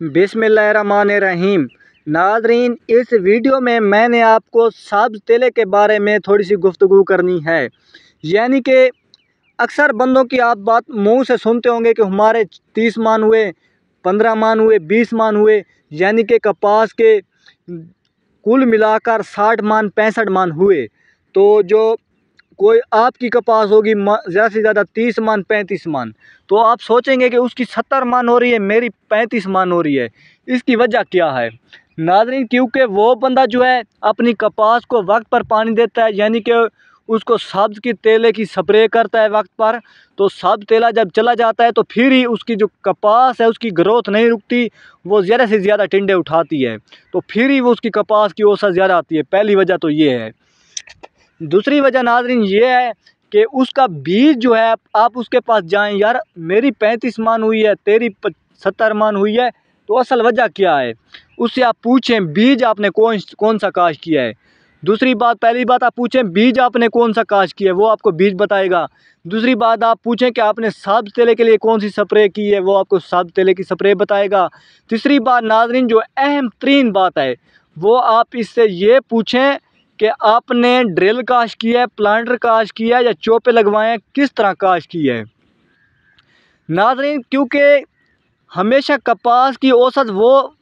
बिस्मिल्लाहिर्रहमानिर्रहीम। नाज़रीन, इस वीडियो में मैंने आपको सब्ज़ तेले के बारे में थोड़ी सी गुफ्तगू करनी है। यानी कि अक्सर बंदों की आप बात मुंह से सुनते होंगे कि हमारे 30 मान हुए, 15 मान हुए, 20 मान हुए, यानी कि कपास के कुल मिलाकर 60 मान 65 मान हुए। तो जो कोई आपकी कपास होगी ज़्यादा से ज़्यादा 30 मान 35 मान, तो आप सोचेंगे कि उसकी 70 मान हो रही है, मेरी 35 मान हो रही है। इसकी वजह क्या है नाज़रीन? क्योंकि वो बंदा जो है अपनी कपास को वक्त पर पानी देता है, यानी कि उसको सब्ज़ की तेले की स्प्रे करता है वक्त पर। तो सब्ज़ तेला जब चला जाता है तो फिर ही उसकी जो कपास है उसकी ग्रोथ नहीं रुकती, वो ज़्यादा से ज़्यादा टिंडे उठाती है, तो फिर ही वो उसकी कपास की औसत ज़्यादा आती है। पहली वजह तो ये है। दूसरी वजह नाज़रीन ये है कि उसका बीज जो है, आप उसके पास जाएं, यार मेरी 35 मान हुई है, तेरी 70 मान हुई है, तो असल वजह क्या है उससे आप पूछें बीज आपने कौन सा काश किया है। दूसरी बात, पहली बात आप पूछें बीज आपने कौन सा काश किया है, वो आपको बीज बताएगा। दूसरी बात आप पूछें कि आपने सब्ज़ तेले के लिए कौन सी स्प्रे की है, वो आपको सब्ज़ तेले की स्प्रे बताएगा। तीसरी बात नाज़रीन, जो अहम तरीन बात है, वो आप इससे ये पूछें कि आपने ड्रिल काश किया है, प्लांटर काश किया है, या चोपे लगवाए हैं, किस तरह काश किया है नाज़रीन। क्योंकि हमेशा कपास की औसत वो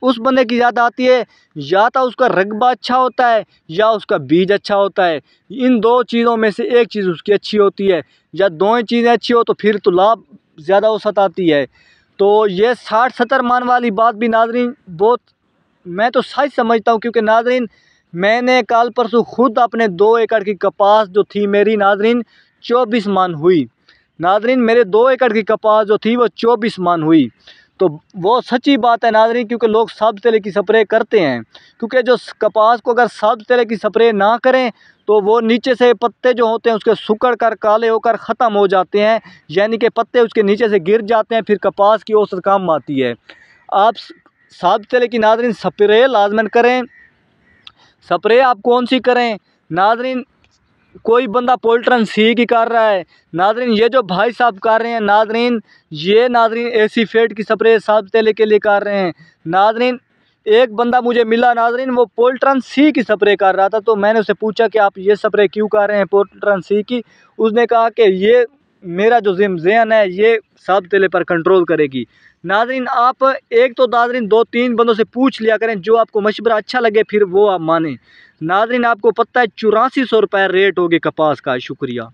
उस बंदे की ज़्यादा आती है, या तो उसका रकबा अच्छा होता है या उसका बीज अच्छा होता है। इन दो चीज़ों में से एक चीज़ उसकी अच्छी होती है, या दोनों चीज़ें अच्छी हो तो फिर तो लाभ ज़्यादा औसत आती है। तो ये 60-70 मान वाली बात भी नाज़रीन बहुत मैं तो सच समझता हूँ, क्योंकि नाज़रीन मैंने कल परसों खुद अपने 2 एकड़ की कपास जो थी मेरी नाज़रीन 24 मान हुई। नाज़रीन मेरे 2 एकड़ की कपास जो थी वो 24 मान हुई। तो वो सच्ची बात है नाज़रीन, क्योंकि लोग सब्ज़ तेले की स्प्रे करते हैं। क्योंकि जो कपास को अगर सब्ज़ तेले की स्प्रे ना करें तो वो नीचे से पत्ते जो होते हैं उसके सिकुड़ कर काले होकर ख़त्म हो जाते हैं, यानी कि पत्ते उसके नीचे से गिर जाते हैं, फिर कपास की औसत कम आती है। आप सब्ज़ तेले की नाज़रीन स्प्रे लाजमन करें। स्प्रे आप कौन सी करें नाज़रीन? कोई बंदा पोल्ट्रन सी की कर रहा है नाज़रीन, ये जो भाई साहब कर रहे हैं नाज़रीन, ये नाज़रीन एसी फेट की स्प्रे सब्ज़ तेले के लिए कर रहे हैं नाज़रीन। एक बंदा मुझे मिला नाज़रीन, वो पोल्ट्रन सी की स्प्रे कर रहा था, तो मैंने उससे पूछा कि आप ये स्प्रे क्यों कर रहे हैं पोल्ट्रन सी की। उसने कहा कि ये मेरा जो ज़हन है ये सब्ज़ तेले पर कंट्रोल करेगी। नाज़रीन आप एक तो नाज़रीन 2-3 बंदों से पूछ लिया करें, जो आपको मशवरा अच्छा लगे फिर वो आप मानें। नाज़रीन आपको पता है 8400 रुपये रेट हो गए कपास का। शुक्रिया।